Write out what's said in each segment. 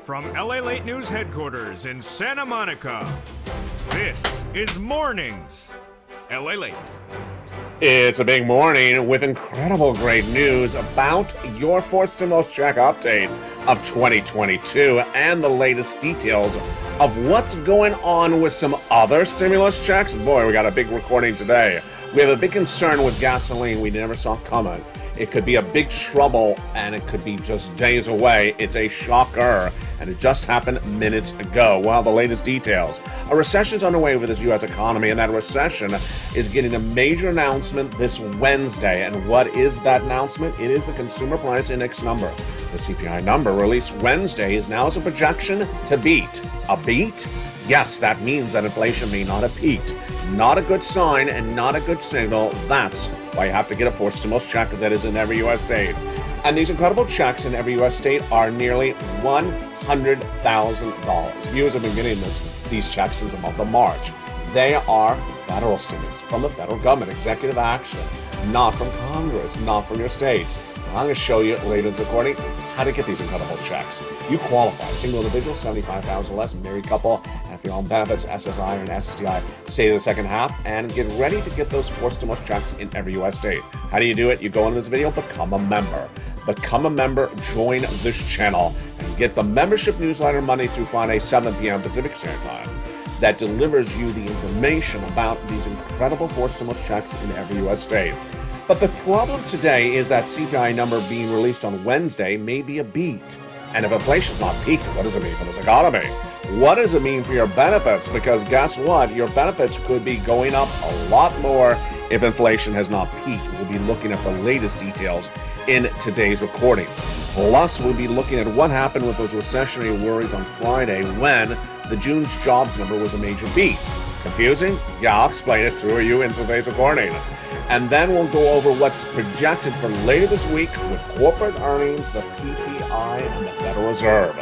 From LALATE News headquarters in Santa Monica, this is Mornings LALATE. It's a big morning with incredible great news about your fourth stimulus check update of 2022 and the latest details of what's going on with some other stimulus checks. Boy, we got a big recording today. We have a big concern with gasoline we never saw coming. It could be a big trouble, and it could be just days away. It's a shocker, and it just happened minutes ago. Well, the latest details. A recession's underway with this U.S. economy, and that recession is getting a major announcement this Wednesday. And what is that announcement? It is the Consumer Price Index number. The CPI number released Wednesday is now as a projection to beat. A beat? Yes, that means that inflation may not have peaked. Not a good sign and not a good signal. That's why you have to get a fourth stimulus check that is in every U.S. state. And these incredible checks in every U.S. state are nearly $100,000. Viewers have been getting these checks since the month of March. They are federal stimulus from the federal government, executive action, not from Congress, not from your states. I'm going to show you later in the recording how to get these incredible checks. You qualify. Single individual, $75,000 or less, married couple, have your own benefits, SSI and SSDI. Stay to the second half and get ready to get those fourth stimulus checks in every U.S. state. How do you do it? You go into this video, become a member. Become a member, join this channel, and get the membership newsletter Monday through Friday, 7 p.m. Pacific Standard Time, that delivers you the information about these incredible fourth stimulus checks in every U.S. state. But the problem today is that CPI number being released on Wednesday may be a beat. And if inflation's not peaked, what does it mean for this economy? What does it mean for your benefits? Because guess what? Your benefits could be going up a lot more if inflation has not peaked. We'll be looking at the latest details in today's recording. Plus, we'll be looking at what happened with those recessionary worries on Friday when the June's jobs number was a major beat. Confusing? Yeah, I'll explain it through you in today's recording. And then we'll go over what's projected for later this week with corporate earnings, the PPI, and the Federal Reserve.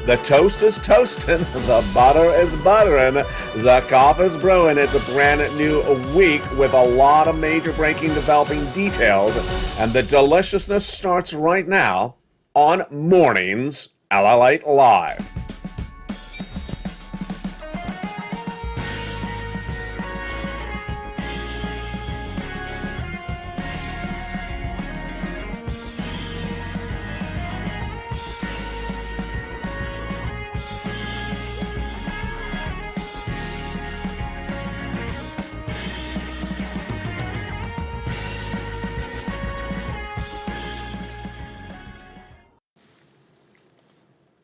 The toast is toasting, the butter is buttering, the coffee is brewing. It's a brand new week with a lot of major breaking, developing details. And the deliciousness starts right now on Mornings LALATE Live.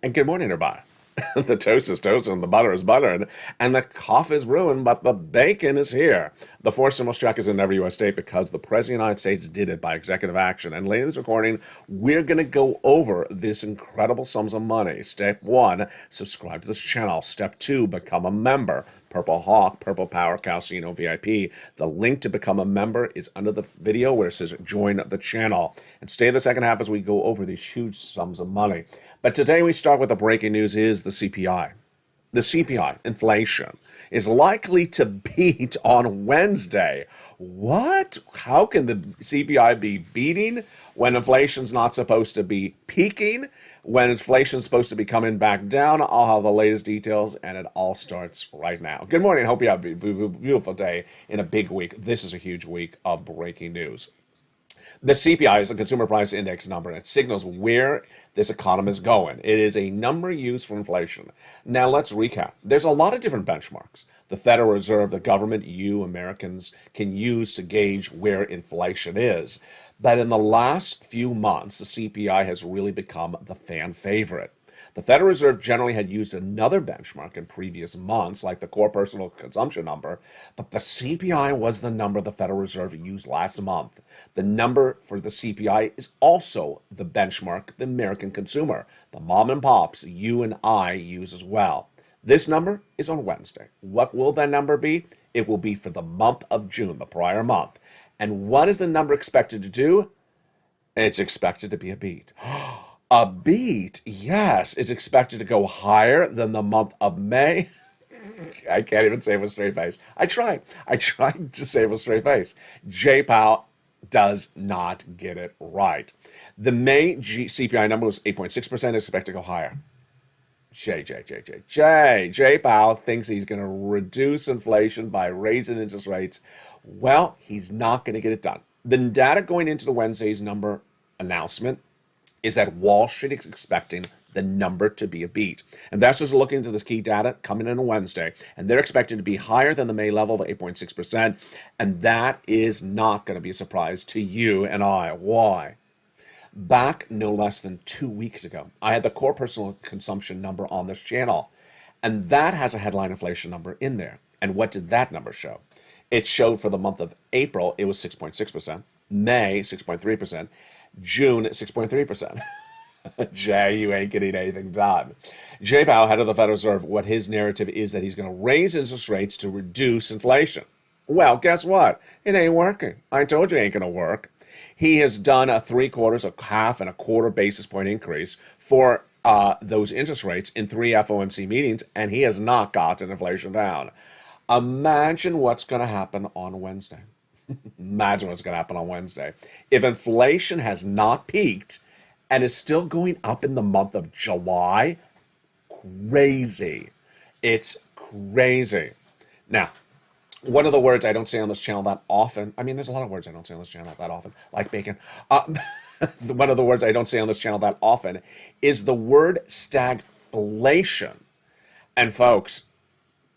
And good morning, everybody. The toast is toasting, the butter is buttering, and the coffee is brewing, but the bacon is here. The fourth stimulus check is in every U.S. state because the President of the United States did it by executive action. And later in this recording, we're going to go over this incredible sums of money. Step 1, subscribe to this channel. Step 2, become a member. Purple Hawk, Purple Power, Casino VIP. The link to become a member is under the video where it says join the channel. And stay in the second half as we go over these huge sums of money. But today we start with the breaking news is the CPI. The CPI, inflation, is likely to beat on Wednesday. What? How can the CPI be beating when inflation's not supposed to be peaking? When inflation's supposed to be coming back down? I'll have the latest details, and it all starts right now. Good morning. Hope you have a beautiful day in a big week. This is a huge week of breaking news. The CPI is the Consumer Price Index number, and it signals where this economy is going. It is a number used for inflation. Now, let's recap. There's a lot of different benchmarks. The Federal Reserve, the government, you Americans can use to gauge where inflation is. But in the last few months, the CPI has really become the fan favorite. The Federal Reserve generally had used another benchmark in previous months, like the core personal consumption number, but the CPI was the number the Federal Reserve used last month. The number for the CPI is also the benchmark the American consumer, the mom and pops, you and I use as well. This number is on Wednesday. What will that number be? It will be for the month of June, the prior month. And what is the number expected to do? It's expected to be a beat. A beat, yes, is expected to go higher than the month of May. I can't even say it with a straight face. I tried to say it with a straight face. Jay Powell does not get it right. The May CPI number was 8.6%, expected to go higher. Jay Powell thinks he's going to reduce inflation by raising interest rates. Well, he's not going to get it done. The data going into the Wednesday's number announcement is that Wall Street is expecting the number to be a beat. Investors are looking into this key data coming in on Wednesday, and they're expecting to be higher than the May level of 8.6%, and that is not going to be a surprise to you and I. Why? Back no less than 2 weeks ago, I had the core personal consumption number on this channel, and that has a headline inflation number in there. And what did that number show? It showed for the month of April, it was 6.6%, May, 6.3%, June, 6.3%. Jay, you ain't getting anything done. Jay Powell, head of the Federal Reserve, what his narrative is that he's going to raise interest rates to reduce inflation. Well, guess what? It ain't working. I told you it ain't going to work. He has done a 3/4, a half, and a quarter basis point increase for those interest rates in 3 FOMC meetings, and he has not gotten inflation down. Imagine what's going to happen on Wednesday. Imagine what's going to happen on Wednesday. If inflation has not peaked and is still going up in the month of July, crazy. It's crazy. Now, one of the words I don't say on this channel that often, I mean, there's a lot of words I don't say on this channel that often, like bacon. One of the words I don't say on this channel that often is the word stagflation. And folks,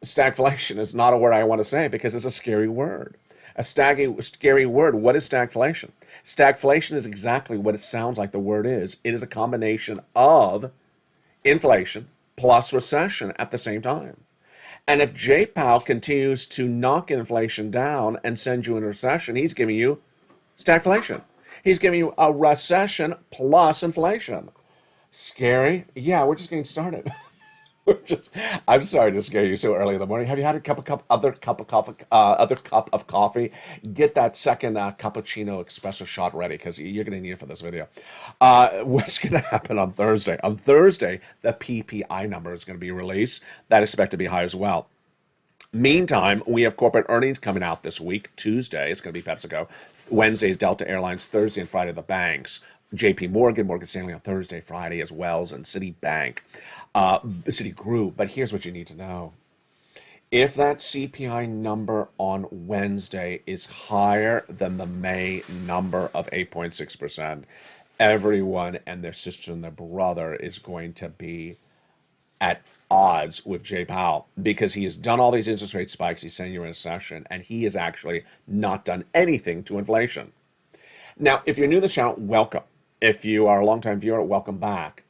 stagflation is not a word I want to say because it's a scary word. A scary word. What is stagflation? Stagflation is exactly what it sounds like the word is. It is a combination of inflation plus recession at the same time. And if Jay Powell continues to knock inflation down and send you in a recession, he's giving you stagflation. He's giving you a recession plus inflation. Scary? Yeah, we're just getting started. I'm sorry to scare you so early in the morning. Have you had other cup of coffee? Get that second cappuccino espresso shot ready because you're going to need it for this video. What's going to happen on Thursday? On Thursday, the PPI number is going to be released. That is expected to be high as well. Meantime, we have corporate earnings coming out this week. Tuesday, it's going to be PepsiCo. Wednesday is Delta Airlines. Thursday and Friday, the banks. JP Morgan, Morgan Stanley on Thursday, Friday as Wells, and Citibank, Citigroup. But here's what you need to know. If that CPI number on Wednesday is higher than the May number of 8.6%, everyone and their sister and their brother is going to be at odds with Jay Powell because he has done all these interest rate spikes. He's sending you in a recession, and he has actually not done anything to inflation. Now, if you're new to this channel, welcome. If you are a longtime viewer, welcome back.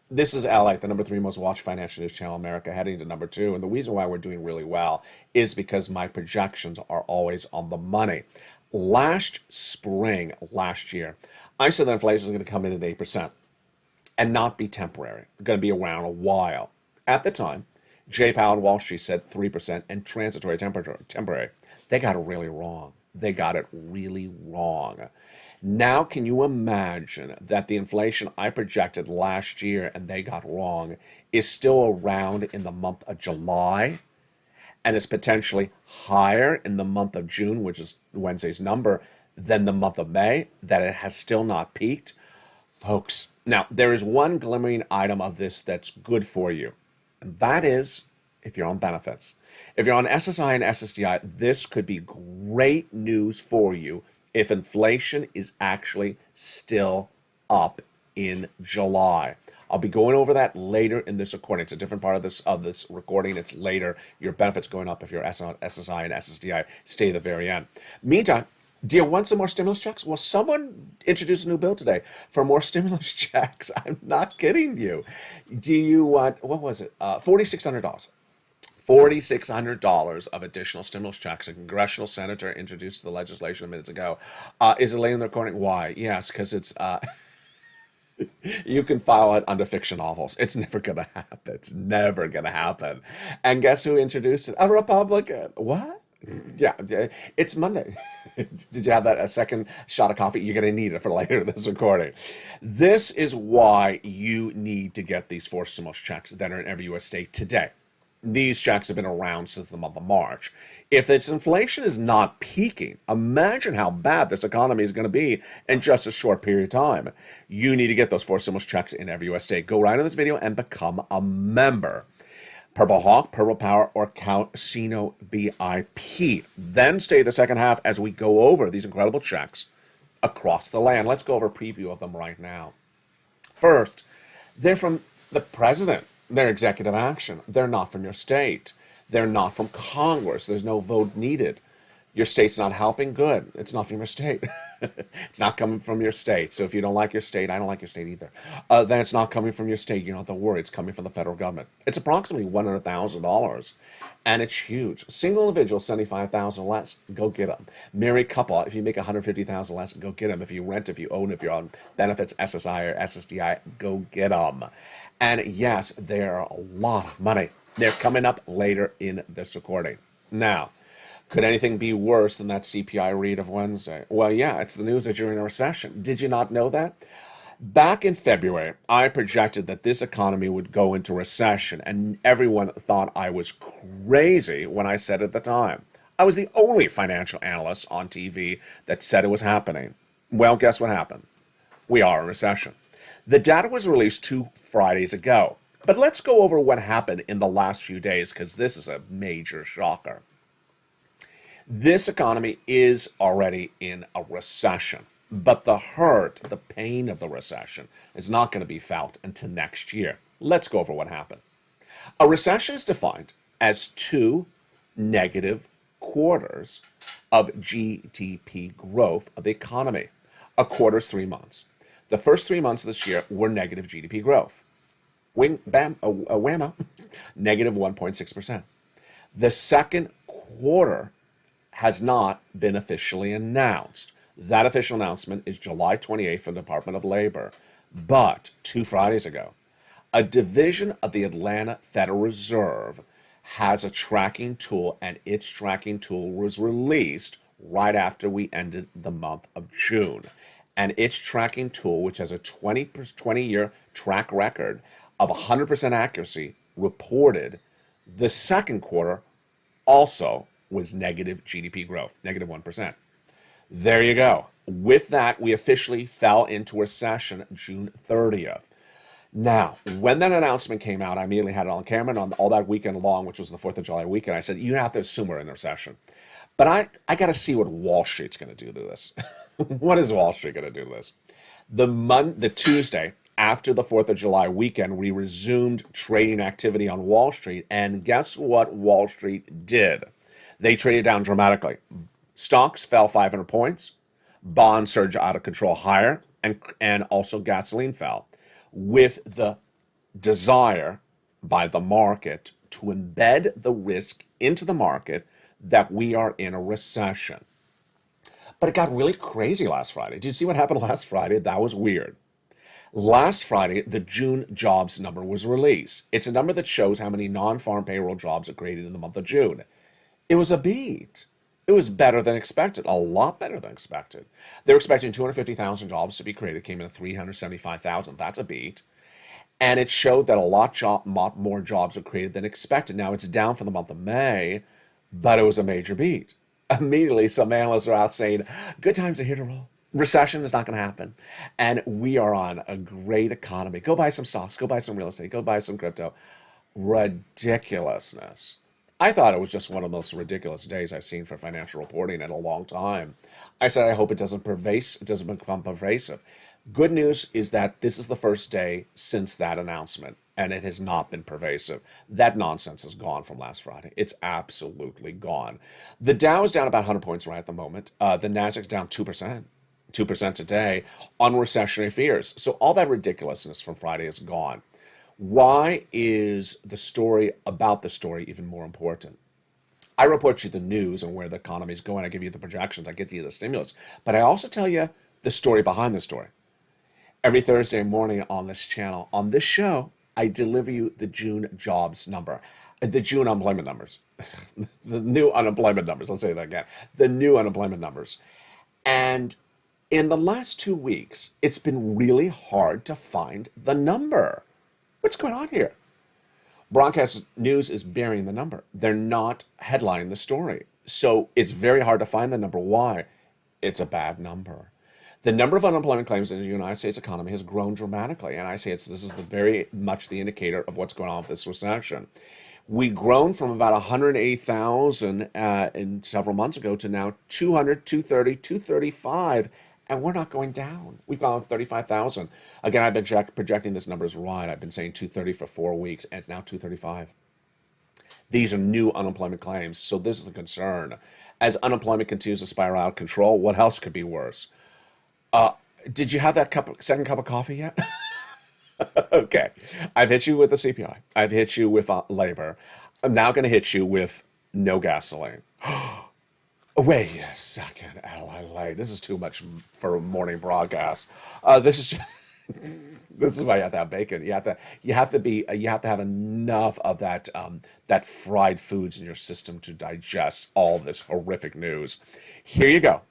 This is LALATE, the number 3 most watched financial news channel in America, heading to number 2. And the reason why we're doing really well is because my projections are always on the money. Last year, I said that inflation is going to come in at 8% and not be temporary. It's going to be around a while. At the time, Jay Powell and Wall Street said 3% and transitory temporary. They got it really wrong. They got it really wrong. Now, can you imagine that the inflation I projected last year and they got wrong is still around in the month of July and is potentially higher in the month of June, which is Wednesday's number, than the month of May, that it has still not peaked? Folks, now, there is one glimmering item of this that's good for you, and that is if you're on benefits. If you're on SSI and SSDI, this could be great news for you if inflation is actually still up in July. I'll be going over that later in this recording. It's a different part of this recording. It's later. Your benefits going up if you're SSI and SSDI. Stay to the very end. Meantime, do you want some more stimulus checks? Well, someone introduced a new bill today for more stimulus checks. I'm not kidding you. Do you want, what was it? $4,600. $4,600 of additional stimulus checks. A congressional senator introduced the legislation minutes ago. Is it late in the recording? Why? Yes, because it's you can file it under fiction novels. It's never going to happen. It's never going to happen. And guess who introduced it? A Republican. What? Yeah, it's Monday. Did you have that a second shot of coffee? You're going to need it for later in this recording. This is why you need to get these 4 stimulus checks that are in every U.S. state today. These checks have been around since the month of March. If this inflation is not peaking, imagine how bad this economy is going to be in just a short period of time. You need to get those 4 stimulus checks in every US state. Go right in this video and become a member. Purple Hawk, Purple Power, or Casino VIP. Then stay the second half as we go over these incredible checks across the land. Let's go over a preview of them right now. First, they're from the president. They're executive action. They're not from your state. They're not from Congress. There's no vote needed. Your state's not helping? Good. It's not from your state. It's not coming from your state. So if you don't like your state, I don't like your state either. Then it's not coming from your state. You don't have to worry. It's coming from the federal government. It's approximately $100,000. And it's huge. Single individual, $75,000 less, go get them. Married couple, if you make $150,000 less, go get them. If you rent, if you own, if you're on benefits, SSI or SSDI, go get them. And yes, they're a lot of money. They're coming up later in this recording. Now, could anything be worse than that CPI read of Wednesday? Well, yeah, it's the news that you're in a recession. Did you not know that? Back in February, I projected that this economy would go into recession, and everyone thought I was crazy when I said it at the time. I was the only financial analyst on TV that said it was happening. Well, guess what happened? We are in recession. The data was released 2 Fridays ago. But let's go over what happened in the last few days, because this is a major shocker. This economy is already in a recession, but the hurt, the pain of the recession is not going to be felt until next year. Let's go over what happened. A recession is defined as 2 negative quarters of GDP growth of the economy. A quarter is 3 months. The first 3 months of this year were negative GDP growth. Wing, bam, a whammo, negative 1.6%. The second quarter has not been officially announced. That official announcement is July 28th from the Department of Labor. But 2 Fridays ago, a division of the Atlanta Federal Reserve has a tracking tool, and its tracking tool was released right after we ended the month of June. And its tracking tool, which has a 20-year track record of 100% accuracy, reported the second quarter also was negative GDP growth, negative 1%. There you go. With that, we officially fell into recession June 30th. Now, when that announcement came out, I immediately had it on camera, and on all that weekend long, which was the 4th of July weekend, I said, you have to assume we're in a recession. But I got to see what Wall Street's going to do to this. What is Wall Street going to do to this? The Tuesday after the 4th of July weekend, we resumed trading activity on Wall Street, and guess what Wall Street did? They traded down dramatically. Stocks fell 500 points, bonds surged out of control higher, and also gasoline fell, with the desire by the market to embed the risk into the market that we are in a recession. But it got really crazy last Friday. Did you see what happened last Friday? That was weird. Last Friday, the June jobs number was released. It's a number that shows how many non-farm payroll jobs are created in the month of June. It was a beat. It was better than expected, a lot better than expected. They were expecting 250,000 jobs to be created, came in at 375,000. That's a beat. And it showed that a lot more jobs were created than expected. Now, it's down for the month of May, but it was a major beat. Immediately, some analysts are out saying, good times are here to roll. Recession is not going to happen. And we are on a great economy. Go buy some stocks. Go buy some real estate. Go buy some crypto. Ridiculousness. I thought it was just one of the most ridiculous days I've seen for financial reporting in a long time. I said, I hope it doesn't become pervasive. Good news is that this is the first day since that announcement, and it has not been pervasive. That nonsense is gone from last Friday. It's absolutely gone. The Dow is down about 100 points right at the moment. The Nasdaq's down 2%. 2% today on recessionary fears. So all that ridiculousness from Friday is gone. Why is the story about the story even more important? I report you the news and where the economy is going. I give you the projections. I give you the stimulus. But I also tell you the story behind the story. Every Thursday morning on this channel, on this show, I deliver you the June jobs number, the June unemployment numbers, the new unemployment numbers. Let's say that again. The new unemployment numbers. And in the last 2 weeks, it's been really hard to find the number. What's going on here? Broadcast news is burying the number. They're not headlining the story. So it's very hard to find the number. Why? It's a bad number. The number of unemployment claims in the United States economy has grown dramatically, and I say this is very much the indicator of what's going on with this recession. We've grown from about 180,000 in several months ago to now 200, 230, 235, and we're not going down. We've gone 35,000. Again, I've been projecting this number is right. I've been saying 230 for 4 weeks, and it's now 235. These are new unemployment claims, so this is a concern. As unemployment continues to spiral out of control, what else could be worse? Did you have that second cup of coffee yet? Okay. I've hit you with the CPI. I've hit you with labor. I'm now going to hit you with no gasoline. Wait a second, LALATE. This is too much for a morning broadcast. This is just, this is why you have to have bacon. You have to have enough of that fried foods in your system to digest all this horrific news. Here you go.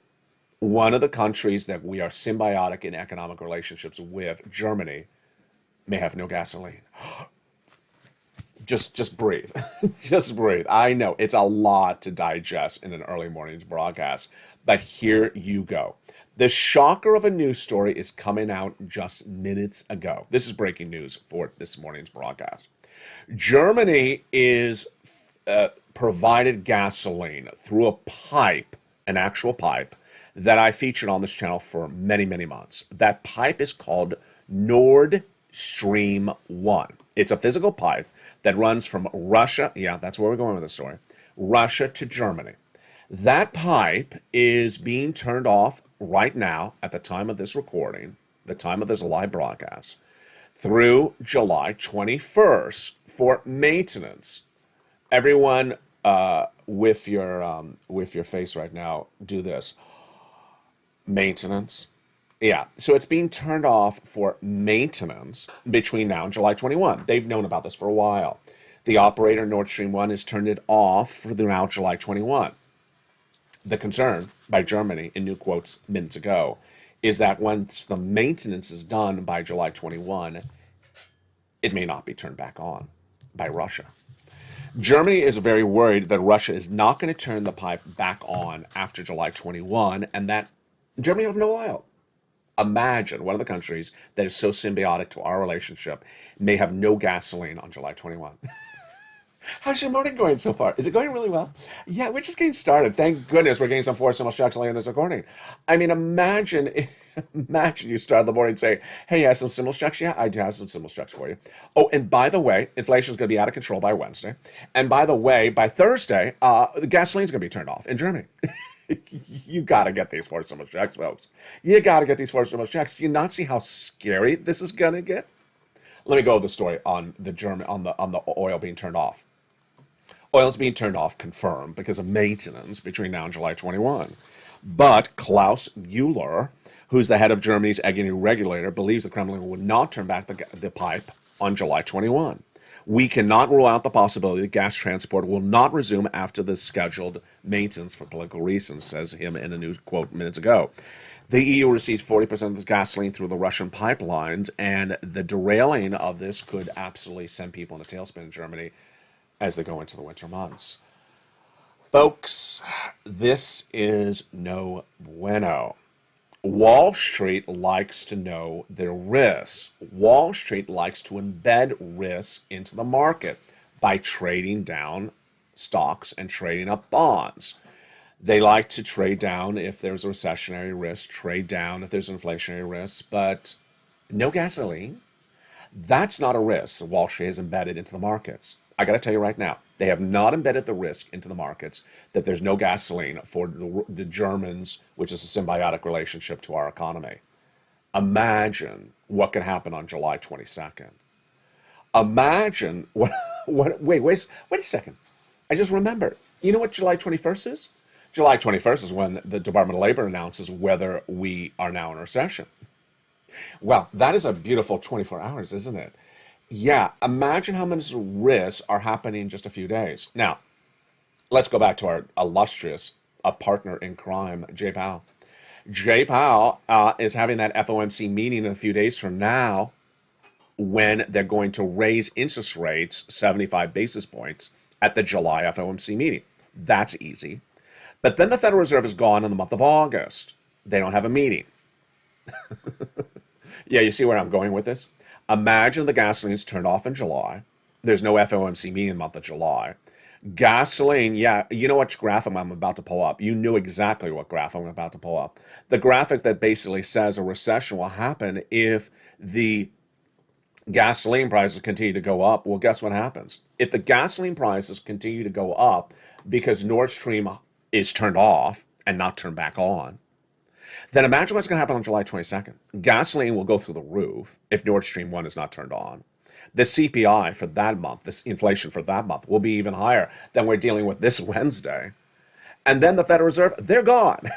One of the countries that we are symbiotic in economic relationships with, Germany, may have no gasoline. Just breathe. Just breathe. I know it's a lot to digest in an early morning's broadcast, but here you go. The shocker of a news story is coming out just minutes ago. This is breaking news for this morning's broadcast. Germany is provided gasoline through a pipe, an actual pipe, that I featured on this channel for many, many months. That pipe is called Nord Stream 1. It's a physical pipe that runs from Russia, yeah, that's where we're going with the story, Russia to Germany. That pipe is being turned off right now at the time of this recording, the time of this live broadcast, through July 21st for maintenance. Everyone with your face right now, do this. Maintenance. Yeah, so it's being turned off for maintenance between now and July 21. They've known about this for a while. The operator, Nord Stream 1, has turned it off for now July 21. The concern by Germany, in new quotes minutes ago, is that once the maintenance is done by July 21, it may not be turned back on by Russia. Germany is very worried that Russia is not going to turn the pipe back on after July 21, and that Germany will have no oil. Imagine one of the countries that is so symbiotic to our relationship may have no gasoline on July 21. How's your morning going so far? Is it going really well? Yeah, we're just getting started. Thank goodness we're getting some forced simple structure in this recording. I mean, imagine you start the morning saying, hey, you have some simple structure? Yeah, I do have some simple structure for you. Oh, and by the way, inflation is going to be out of control by Wednesday. And by the way, by Thursday, the gasoline's going to be turned off in Germany. You got to get these forced simple checks, folks. You got to get these forced simple checks. Do you not see how scary this is going to get? Let me go over the story on the oil being turned off. Oil is being turned off, confirmed, because of maintenance between now and July 21. But Klaus Müller, who's the head of Germany's energy regulator, believes the Kremlin will not turn back the pipe on July 21. We cannot rule out the possibility that gas transport will not resume after the scheduled maintenance for political reasons, says him in a news quote minutes ago. The EU receives 40% of this gasoline through the Russian pipelines, and the derailing of this could absolutely send people in a tailspin in Germany as they go into the winter months. Folks, this is no bueno. Wall Street likes to know their risks. Wall Street likes to embed risks into the market by trading down stocks and trading up bonds. They like to trade down if there's a recessionary risk, trade down if there's an inflationary risk, but no gasoline. That's not a risk that Wall Street has embedded into the markets. I got to tell you right now, they have not embedded the risk into the markets that there's no gasoline for the Germans, which is a symbiotic relationship to our economy. Imagine what could happen on July 22nd. Imagine wait a second. I just remembered. You know what July 21st is? July 21st is when the Department of Labor announces whether we are now in a recession. Well, that is a beautiful 24 hours, isn't it? Yeah, imagine how many risks are happening in just a few days. Now, let's go back to our illustrious partner in crime, Jay Powell. Jay Powell is having that FOMC meeting in a few days from now when they're going to raise interest rates 75 basis points at the July FOMC meeting. That's easy. But then the Federal Reserve is gone in the month of August. They don't have a meeting. Yeah, you see where I'm going with this? Imagine the gasoline's turned off in July. There's no FOMC meeting in the month of July. Gasoline, yeah, you know what graph I'm about to pull up. You knew exactly what graph I'm about to pull up. The graphic that basically says a recession will happen if the gasoline prices continue to go up. Well, guess what happens? If the gasoline prices continue to go up because Nord Stream is turned off and not turned back on, then imagine what's going to happen on July 22nd. Gasoline will go through the roof if Nord Stream 1 is not turned on. The CPI for that month, this inflation for that month, will be even higher than we're dealing with this Wednesday. And then the Federal Reserve, they're gone.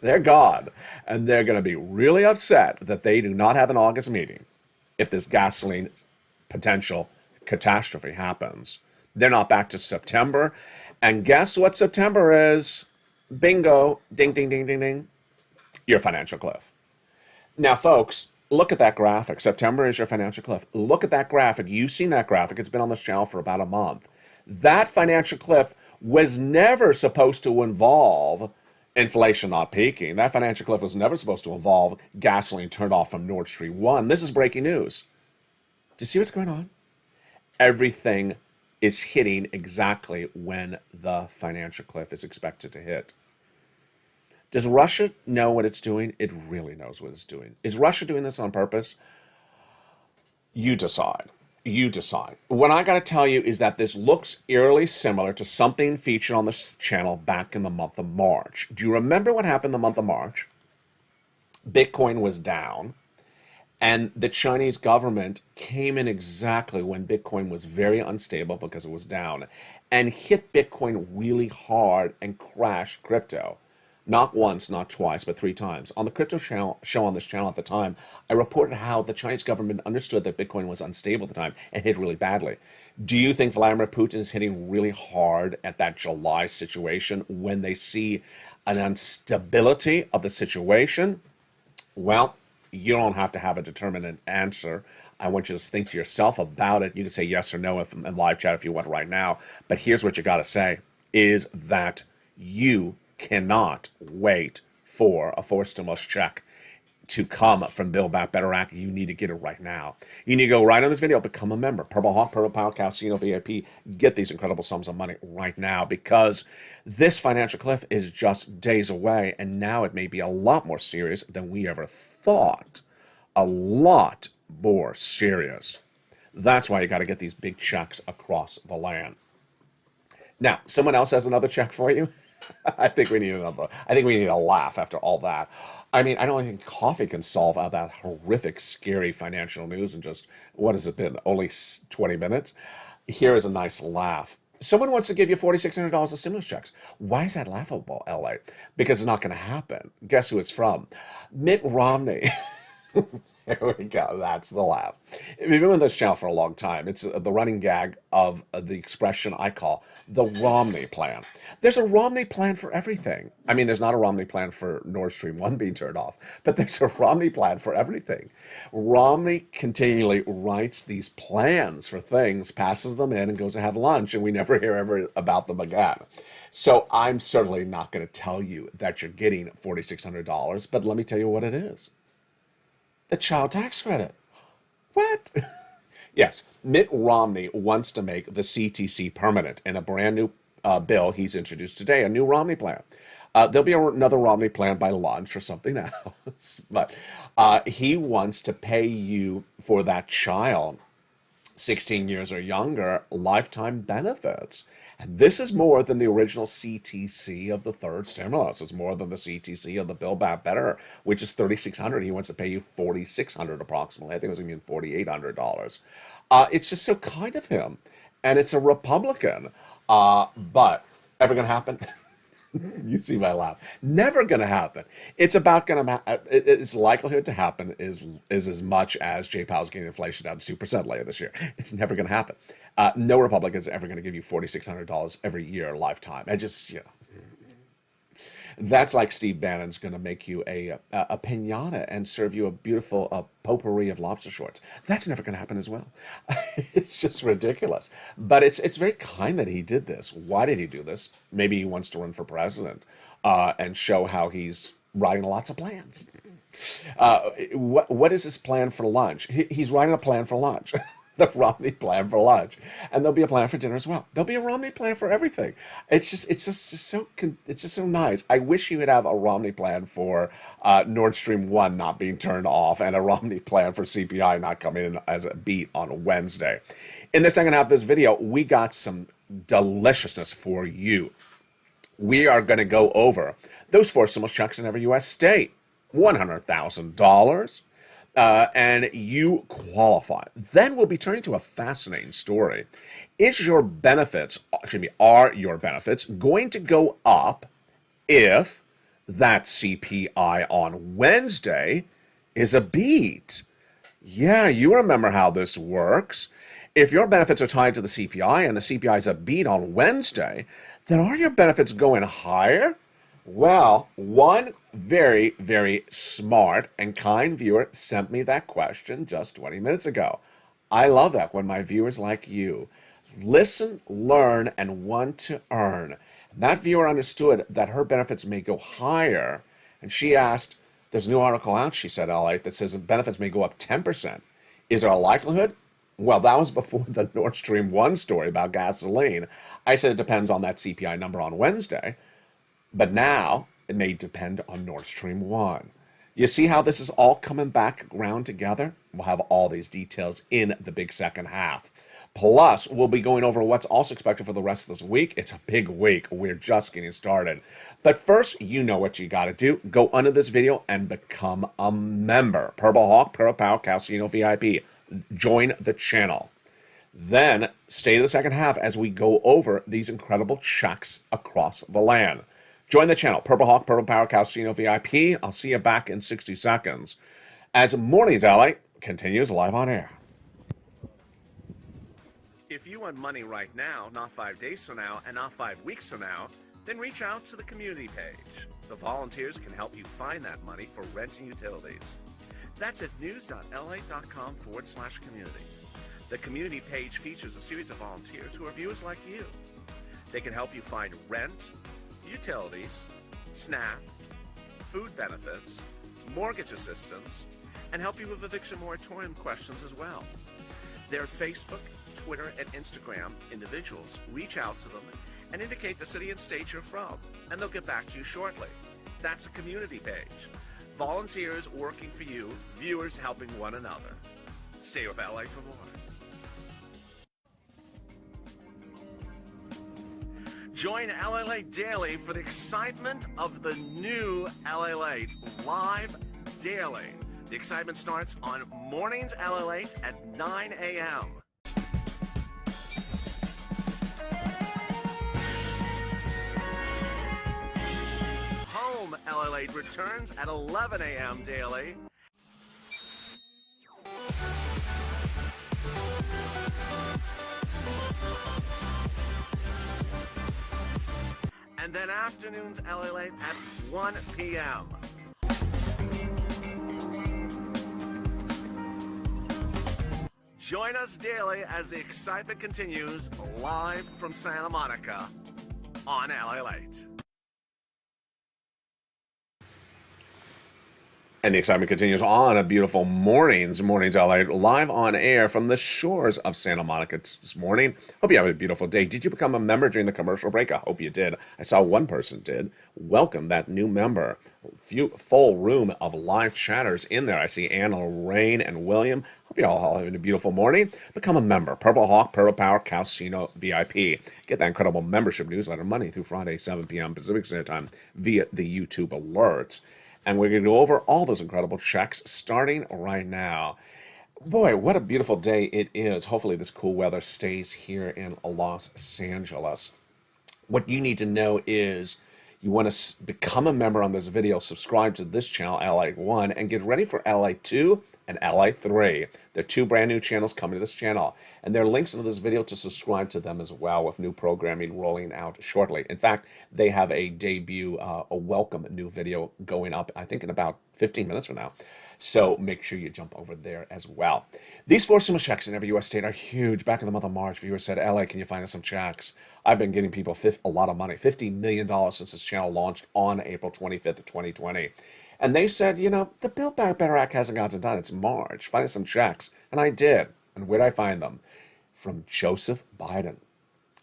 They're gone. And they're going to be really upset that they do not have an August meeting if this gasoline potential catastrophe happens. They're not back to September. And guess what September is? Bingo. Ding, ding, ding, ding, ding. Your financial cliff. Now, folks, look at that graphic. September is your financial cliff. Look at that graphic. You've seen that graphic. It's been on this channel for about a month. That financial cliff was never supposed to involve inflation not peaking. That financial cliff was never supposed to involve gasoline turned off from Nord Stream 1. This is breaking news. Do you see what's going on? Everything is hitting exactly when the financial cliff is expected to hit. Does Russia know what it's doing? It really knows what it's doing. Is Russia doing this on purpose? You decide. You decide. What I got to tell you is that this looks eerily similar to something featured on this channel back in the month of March. Do you remember what happened in the month of March? Bitcoin was down, and the Chinese government came in exactly when Bitcoin was very unstable because it was down, and hit Bitcoin really hard and crashed crypto. Not once, not twice, but 3 times. On the crypto show on this channel at the time, I reported how the Chinese government understood that Bitcoin was unstable at the time and hit really badly. Do you think Vladimir Putin is hitting really hard at that July situation when they see an instability of the situation? Well, you don't have to have a determinate answer. I want you to think to yourself about it. You can say yes or no in live chat if you want right now. But here's what you got to say, is that you cannot wait for a forced stimulus check to come from Build Back Better Act. You need to get it right now. You need to go right on this video, become a member. Purple Hawk, Purple Power, Casino VIP. Get these incredible sums of money right now, because this financial cliff is just days away, and now it may be a lot more serious than we ever thought. A lot more serious. That's why you got to get these big checks across the land. Now, someone else has another check for you? I think we need another. I think we need a laugh after all that. I mean, I don't think coffee can solve all that horrific, scary financial news in just, what has it been, only 20 minutes? Here is a nice laugh. Someone wants to give you $4,600 of stimulus checks. Why is that laughable, LA? Because it's not going to happen. Guess who it's from? Mitt Romney. There we go. That's the laugh. We've been on this channel for a long time. It's the running gag of the expression I call the Romney plan. There's a Romney plan for everything. I mean, there's not a Romney plan for Nord Stream 1 being turned off, but there's a Romney plan for everything. Romney continually writes these plans for things, passes them in, and goes to have lunch, and we never hear ever about them again. So I'm certainly not going to tell you that you're getting $4,600, but let me tell you what it is. The child tax credit. What? Yes, Mitt Romney wants to make the CTC permanent in a brand new bill he's introduced today, a new Romney plan. There'll be another Romney plan by lunch or something else. But he wants to pay you for that child, 16 years or younger, lifetime benefits. And this is more than the original CTC of the third stimulus. It's more than the CTC of the Build Back Better, which is $3,600. He wants to pay you $4,600 approximately. I think it was even $4,800. It's just so kind of him. And it's a Republican. But ever going to happen? You see my laugh. Never going to happen. It's about going to its likelihood to happen is as much as Jay Powell's getting inflation down to 2% later this year. It's never going to happen. No Republican's ever going to give you $4,600 every year, lifetime. I just, That's like Steve Bannon's going to make you a pinata and serve you a beautiful potpourri of lobster shorts. That's never going to happen as well. It's just ridiculous. But it's very kind that he did this. Why did he do this? Maybe he wants to run for president and show how he's writing lots of plans. What is his plan for lunch? He's writing a plan for lunch. The Romney plan for lunch, and there'll be a plan for dinner as well. There'll be a Romney plan for everything. It's just so nice. I wish you would have a Romney plan for Nord Stream 1 not being turned off, and a Romney plan for CPI not coming in as a beat on Wednesday. In the second half of this video, we got some deliciousness for you. We are going to go over those 4 stimulus checks in every U.S. state. $100,000. And you qualify. Then we'll be turning to a fascinating story. Are your benefits going to go up if that CPI on Wednesday is a beat? Yeah, you remember how this works. If your benefits are tied to the CPI and the CPI is a beat on Wednesday, then are your benefits going higher? Well, one very, very smart and kind viewer sent me that question just 20 minutes ago. I love that when my viewers like you listen, learn, and want to earn. That viewer understood that her benefits may go higher, and she asked, there's a new article out, she said, LALATE, that says benefits may go up 10%. Is there a likelihood? Well, that was before the Nord Stream 1 story about gasoline. I said it depends on that CPI number on Wednesday. But now it may depend on Nord Stream 1. You see how this is all coming back around together? We'll have all these details in the big second half. Plus, we'll be going over what's also expected for the rest of this week. It's a big week. We're just getting started. But first, you know what you got to do. Go under this video and become a member. Purple Hawk, Purple Power, Casino VIP. Join the channel. Then, stay to the second half as we go over these incredible checks across the land. Join the channel, Purple Hawk, Purple Power, Casino VIP. I'll see you back in 60 seconds. As Mornings LA continues live on air. If you want money right now, not 5 days from now, and not 5 weeks from now, then reach out to the community page. The volunteers can help you find that money for rent and utilities. That's at news.la.com/community. The community page features a series of volunteers who are viewers like you. They can help you find rent, utilities, SNAP, food benefits, mortgage assistance, and help you with eviction moratorium questions as well. Their Facebook, Twitter, and Instagram individuals reach out to them and indicate the city and state you're from, and they'll get back to you shortly. That's a community page. Volunteers working for you, viewers helping one another. Stay with LA for more. Join LALATE Daily for the excitement of the new LALATE live daily. The excitement starts on Mornings LALATE at 9 a.m. Home LALATE returns at 11 a.m. daily. And then afternoons LALATE at 1 p.m. Join us daily as the excitement continues live from Santa Monica on LALATE. And the excitement continues on a beautiful Mornings LA, live on air from the shores of Santa Monica this morning. Hope you have a beautiful day. Did you become a member during the commercial break? I hope you did. I saw one person did. Welcome that new member. Full room of live chatters in there. I see Anna, Lorraine, and William. Hope you all having a beautiful morning. Become a member. Purple Hawk, Purple Power, Casino VIP. Get that incredible membership newsletter Monday through Friday, 7 p.m. Pacific Standard Time via the YouTube alerts. And we're going to go over all those incredible checks starting right now. Boy, what a beautiful day it is. Hopefully this cool weather stays here in Los Angeles. What you need to know is you want to become a member on this video, subscribe to this channel, LA1, and get ready for LA2 and LA3. They're two brand new channels coming to this channel. And there are links into this video to subscribe to them as well, with new programming rolling out shortly. In fact, they have a debut, a welcome new video going up, I think in about 15 minutes from now. So make sure you jump over there as well. These 4 stimulus checks in every U.S. state are huge. Back in the month of March, viewers said, LA, can you find us some checks? I've been getting people a lot of money, $50 million since this channel launched on April 25th of 2020. And they said, you know, the Build Back Better Act hasn't gotten done. It's March. Find us some checks. And I did. And where'd I find them? From Joseph Biden.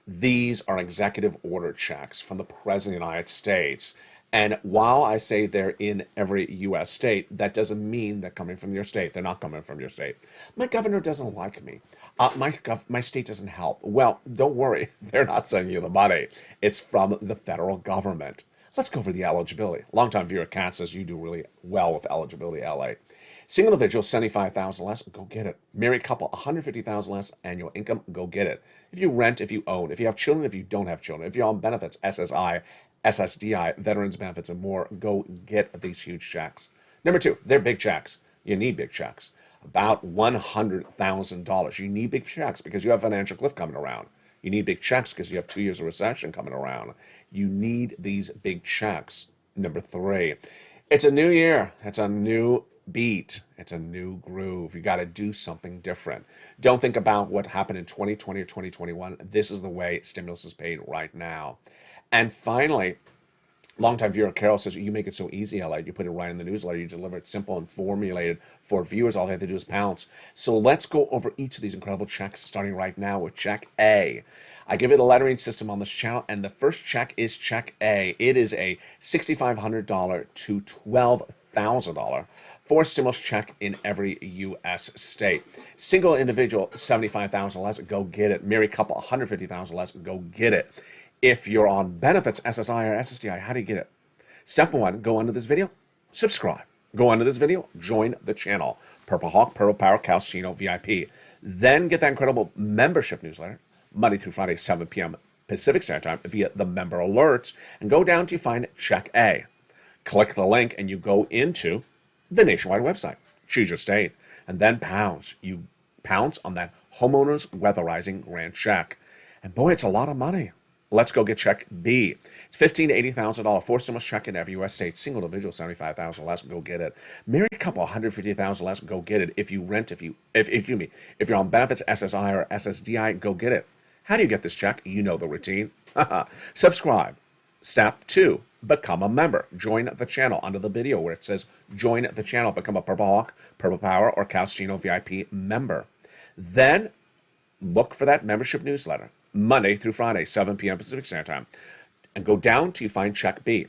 These are executive order checks from the President of the United States. And while I say they're in every U.S. state, that doesn't mean they're coming from your state. They're not coming from your state. My governor doesn't like me. My state doesn't help. Well, don't worry. They're not sending you the money. It's from the federal government. Let's go over the eligibility. Longtime viewer Kat says you do really well with eligibility, LA. Single individual, $75,000 less, go get it. Married couple, $150,000 less annual income, go get it. If you rent, if you own, if you have children, if you don't have children, if you're on benefits, SSI, SSDI, veterans benefits, and more, go get these huge checks. Number 2, they're big checks. You need big checks. About $100,000. You need big checks because you have financial cliff coming around. You need big checks because you have 2 years of recession coming around. You need these big checks. Number 3, it's a new year. It's a new beat. It's a new groove. You got to do something different. Don't think about what happened in 2020 or 2021. This is the way stimulus is paid right now. And finally, longtime viewer Carol says, you make it so easy, LA. You put it right in the newsletter. You deliver it simple and formulated for viewers. All they have to do is pounce. So let's go over each of these incredible checks, starting right now with check A. I give it a lettering system on this channel, and the first check is check A. It is a $6,500 to $12,000 for stimulus check in every U.S. state. Single individual, $75,000 less, go get it. Married couple, $150,000 less, go get it. If you're on benefits, SSI or SSDI, how do you get it? Step 1, go under this video, subscribe. Go under this video, join the channel. Purple Hawk, Purple Power, Calcino, VIP. Then get that incredible membership newsletter, Monday through Friday, 7 p.m. Pacific Standard Time via the member alerts, and go down to find Check A. Click the link and you go into the nationwide website. Choose your state, and then pounce. You pounce on that homeowners weatherizing grant check. And boy, it's a lot of money. Let's go get check B. It's $15,000 to $80,000 for stimulus check in every U.S. state. Single individual, $75,000 less, go get it. Married couple, $150,000 less, go get it. If you rent, if you're on benefits, SSI or SSDI, go get it. How do you get this check? You know the routine. Subscribe. Step 2, become a member. Join the channel under the video where it says join the channel. Become a Purple Hawk, Purple Power, or Calcino VIP member. Then look for that membership newsletter, Monday through Friday, 7 p.m. Pacific Standard Time, and go down till you find check B.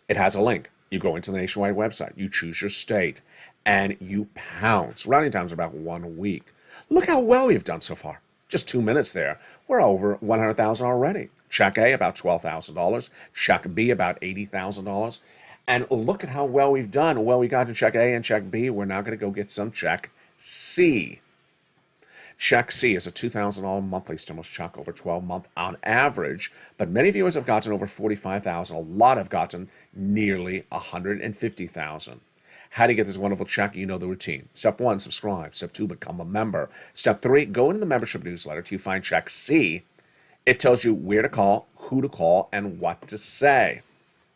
It has a link. You go into the nationwide website, you choose your state, and you pounce. Rounding times are about 1 week. Look how well we've done so far. Just 2 minutes there. We're over $100,000 already. Check A, about $12,000. Check B, about $80,000. And look at how well we've done. Well, we got to check A and check B. We're now going to go get some check C. Check C is a $2,000 monthly stimulus check over 12 months on average, but many viewers have gotten over $45,000. A lot have gotten nearly $150,000. How do you get this wonderful check? You know the routine. Step 1, subscribe. Step 2, become a member. Step 3, go into the membership newsletter till you find check C. It tells you where to call, who to call, and what to say.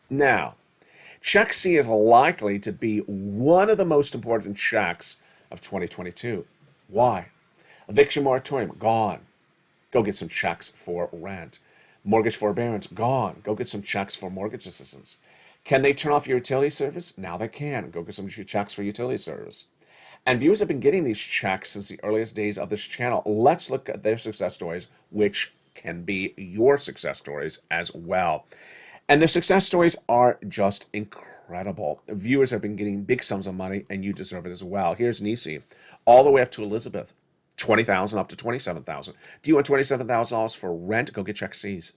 Now, check C is likely to be one of the most important checks of 2022. Why? Eviction moratorium, gone. Go get some checks for rent. Mortgage forbearance, gone. Go get some checks for mortgage assistance. Can they turn off your utility service? Now they can. Go get some checks for utility service. And viewers have been getting these checks since the earliest days of this channel. Let's look at their success stories, which can be your success stories as well. And their success stories are just incredible. Viewers have been getting big sums of money, and you deserve it as well. Here's Nisi, all the way up to Elizabeth. $20,000 up to $27,000. Do you want $27,000 for rent? Go get check C's.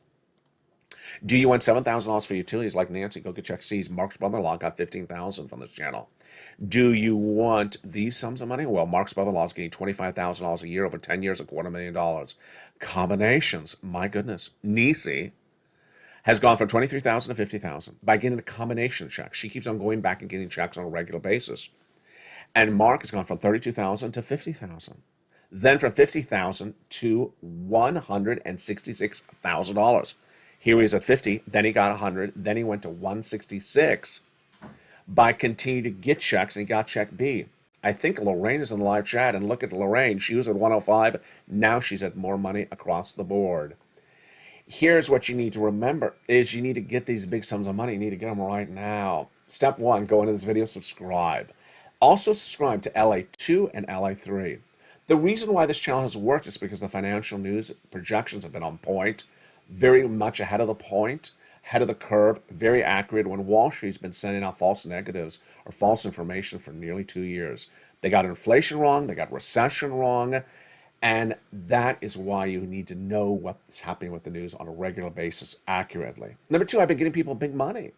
Do you want $7,000 for utilities like Nancy? Go get check C's. Mark's brother-in-law got $15,000 from this channel. Do you want these sums of money? Well, Mark's brother-in-law is getting $25,000 a year over 10 years, $250,000. Combinations, my goodness. Nisi has gone from $23,000 to $50,000 by getting a combination check. She keeps on going back and getting checks on a regular basis. And Mark has gone from 32,000 to 50,000. Then from 50,000 to $166,000. Here he is at 50, then he got 100, then he went to 166 by continuing to get checks, and he got check B. I think Lorraine is in the live chat, and look at Lorraine. She was at 105. Now she's at more money across the board. Here's what you need to remember is you need to get these big sums of money. You need to get them right now. Step one, go into this video, subscribe. Also subscribe to LA2 and LA3. The reason why this channel has worked is because the financial news projections have been on point, very much ahead of the point, ahead of the curve, very accurate, when Wall Street's been sending out false negatives or false information for nearly 2 years. They got inflation wrong, they got recession wrong, and that is why you need to know what's happening with the news on a regular basis accurately. Number two, I've been getting people big money.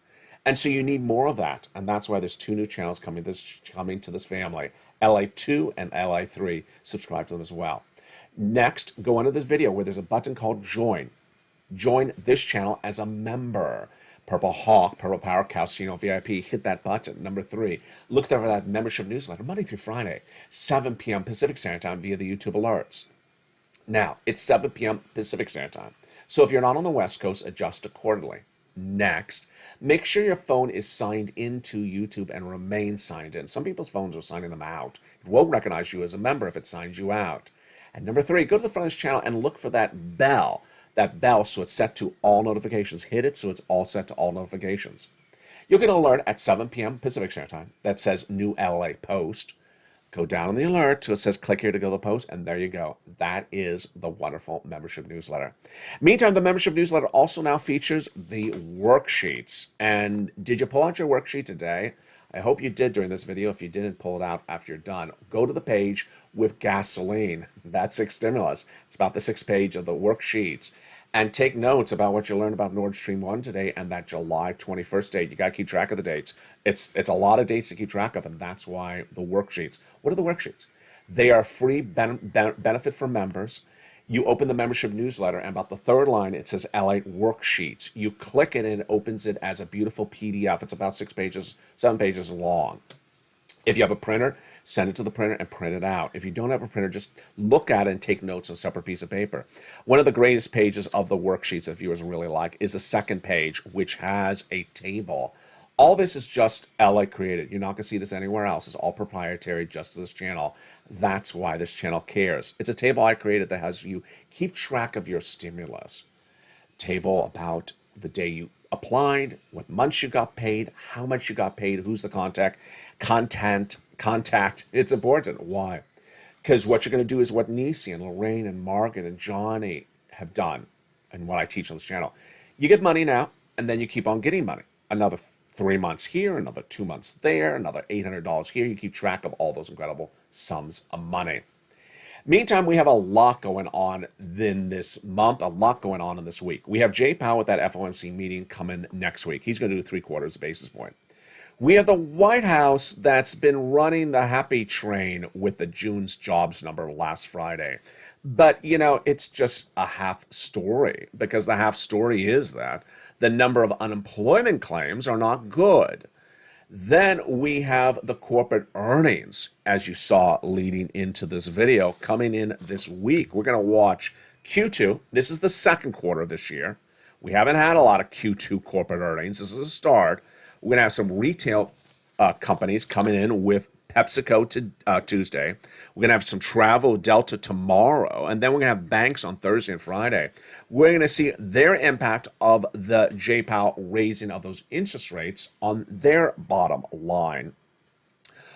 And so you need more of that. And that's why there's 2 new channels coming to this family, LA2 and LA3. Subscribe to them as well. Next, go into this video where there's a button called Join. Join this channel as a member. Purple Hawk, Purple Power, Calcino VIP. Hit that button. Number 3, look there for that membership newsletter Monday through Friday, 7 p.m. Pacific Standard Time via the YouTube alerts. Now, it's 7 p.m. Pacific Standard Time. So if you're not on the West Coast, adjust accordingly. Next, make sure your phone is signed into YouTube and remain signed in. Some people's phones are signing them out. It won't recognize you as a member if it signs you out. And number 3, go to the front of this channel and look for that bell. That bell, so it's set to all notifications. Hit it so it's all set to all notifications. You'll get an alert at 7 p.m. Pacific Standard Time that says New LA Post. Go down on the alert so it says click here to go to the post, and there you go. That is the wonderful membership newsletter. Meantime, the membership newsletter also now features the worksheets. And did you pull out your worksheet today? I hope you did during this video. If you didn't, pull it out after you're done. Go to the page with gasoline. That's 6 stimulus. It's about the 6th page of the worksheets. And take notes about what you learned about Nord Stream 1 today and that July 21st date. You got to keep track of the dates. It's a lot of dates to keep track of, and that's why the worksheets. What are the worksheets? They are free benefit for members. You open the membership newsletter, and about the 3rd line, it says LATE Worksheets. You click it, and it opens it as a beautiful PDF. It's about 6 pages, 7 pages long. If you have a printer, send it to the printer and print it out. If you don't have a printer, just look at it and take notes on a separate piece of paper. One of the greatest pages of the worksheets that viewers really like is the 2nd page, which has a table. All this is just LA created. You're not going to see this anywhere else. It's all proprietary just to this channel. That's why this channel cares. It's a table I created that has you keep track of your stimulus. Table about the day you applied, what months you got paid, how much you got paid, who's the contact. It's important. Why? Because what you're going to do is what Nisi and Lorraine and Margaret and Johnny have done, and what I teach on this channel. You get money now, and then you keep on getting money. Another 3 months here, another 2 months there, another $800 here. You keep track of all those incredible sums of money. Meantime, we have a lot going on in this month, a lot going on in this week. We have Jay Powell with that FOMC meeting coming next week. He's going to do 3/4 basis point. We have the White House that's been running the happy train with the June's jobs number last Friday. But, you know, it's just a half story, because the half story is that the number of unemployment claims are not good. Then we have the corporate earnings, as you saw leading into this video, coming in this week. We're going to watch Q2. This is the 2nd quarter of this year. We haven't had a lot of Q2 corporate earnings. This is a start. We're going to have some retail companies coming in with PepsiCo Tuesday. We're going to have some travel, Delta tomorrow. And then we're going to have banks on Thursday and Friday. We're going to see their impact of the Jay Powell raising of those interest rates on their bottom line.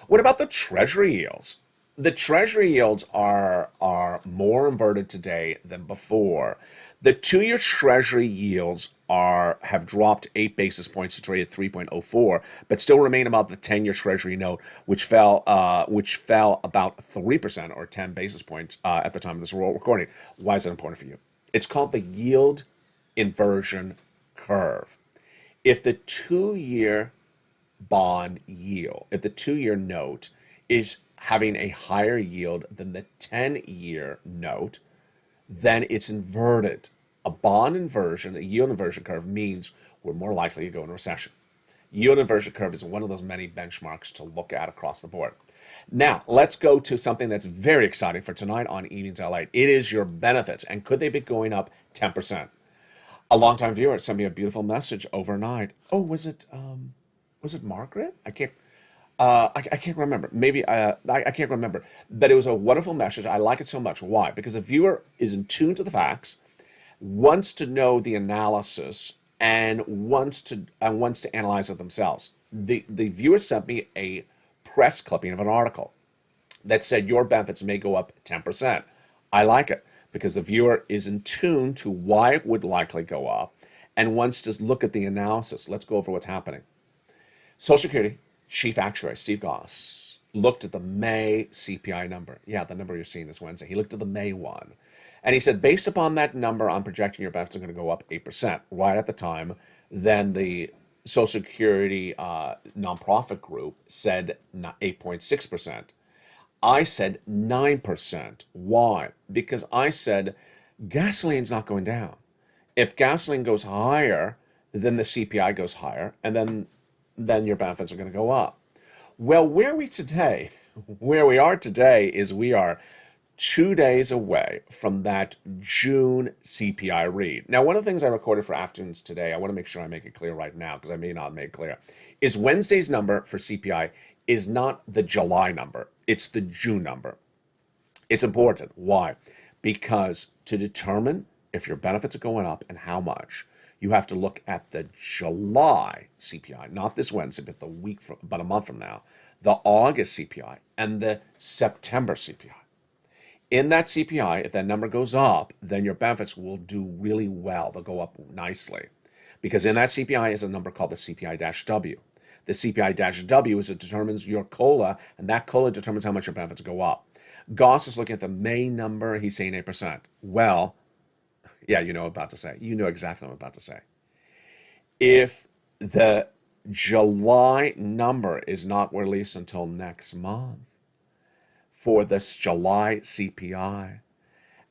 What about the Treasury yields? The Treasury yields are more inverted today than before. The 2-year Treasury yields have dropped 8 basis points to trade at 3.04, but still remain above the 10-year Treasury note, which fell about 3% or 10 basis points at the time of this recording. Why is that important for you? It's called the yield inversion curve. If the 2-year bond yield, if the 2-year note is having a higher yield than the 10-year note, then it's inverted. A bond inversion, a yield inversion curve, means we're more likely to go into recession. Yield inversion curve is one of those many benchmarks to look at across the board. Now, let's go to something that's very exciting for tonight on Evenings LA. It is your benefits, and could they be going up 10%? A longtime viewer sent me a beautiful message overnight. Oh, was it Margaret? I can't remember. Maybe I can't remember. But it was a wonderful message. I like it so much. Why? Because the viewer is in tune to the facts, wants to know the analysis, and wants to analyze it themselves. The viewer sent me a press clipping of an article that said your benefits may go up 10%. I like it because the viewer is in tune to why it would likely go up and wants to look at the analysis. Let's go over what's happening. Social Security Chief Actuary Steve Goss looked at the May CPI number. Yeah, the number you're seeing this Wednesday. He looked at the May one. And he said, based upon that number, I'm projecting your benefits are going to go up 8%. Right at the time, then the Social Security nonprofit group said 8.6%. I said 9%. Why? Because I said gasoline's not going down. If gasoline goes higher, then the CPI goes higher, and then your benefits are going to go up. Well, where we are today is we are 2 days away from that June CPI read. Now, one of the things I recorded for afternoons today, I want to make sure I make it clear right now because I may not make it clear, is Wednesday's number for CPI is not the July number. It's the June number. It's important. Why? Because to determine if your benefits are going up and how much, you have to look at the July CPI, not this Wednesday, but about a month from now, the August CPI and the September CPI. In that CPI, if that number goes up, then your benefits will do really well. They'll go up nicely. Because in that CPI is a number called the CPI-W. The CPI-W is it determines your COLA, and that COLA determines how much your benefits go up. Goss is looking at the May number. He's saying 8%. Well, yeah, you know what I'm about to say. You know exactly what I'm about to say. If the July number is not released until next month for this July CPI,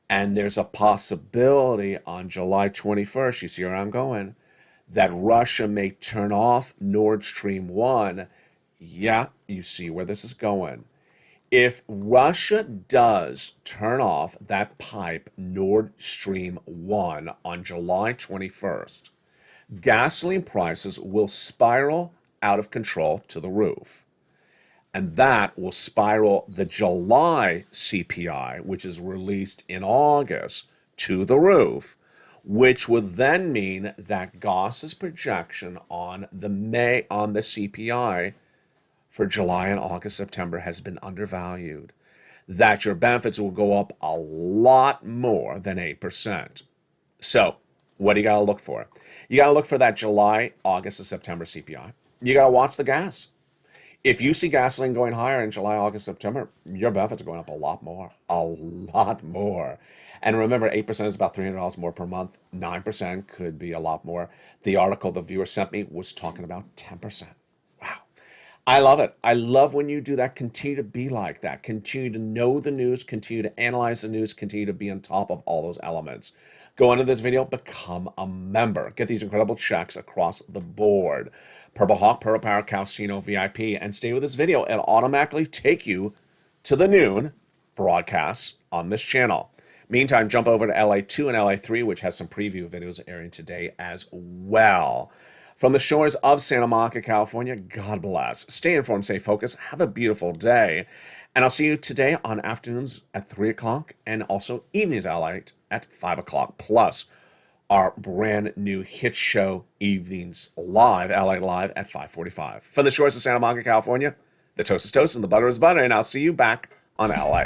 and there's a possibility on July 21st, you see where I'm going, that Russia may turn off Nord Stream 1. Yeah, you see where this is going. If Russia does turn off that pipe, Nord Stream 1, on July 21st, gasoline prices will spiral out of control to the roof. And that will spiral the July CPI, which is released in August, to the roof, which would then mean that Goss's projection on the CPI for July and August, September has been undervalued, that your benefits will go up a lot more than 8%. So what do you got to look for? You got to look for that July, August, and September CPI. You got to watch the gas. If you see gasoline going higher in July, August, September, your benefits are going up a lot more. A lot more. And remember, 8% is about $300 more per month. 9% could be a lot more. The article the viewer sent me was talking about 10%. Wow. I love it. I love when you do that. Continue to be like that. Continue to know the news. Continue to analyze the news. Continue to be on top of all those elements. Go into this video, become a member. Get these incredible checks across the board. Purple Hawk, Purple Power, Calcino VIP, and stay with this video. It'll automatically take you to the noon broadcasts on this channel. Meantime, jump over to LA2 and LA3, which has some preview videos airing today as well. From the shores of Santa Monica, California, God bless. Stay informed, stay focused. Have a beautiful day. And I'll see you today on afternoons at 3 o'clock and also evenings at 5 o'clock. Plus, our brand new hit show Evenings Live, LA Live at 5:45. From the shores of Santa Monica, California, the toast is toast and the butter is butter. And I'll see you back on LA.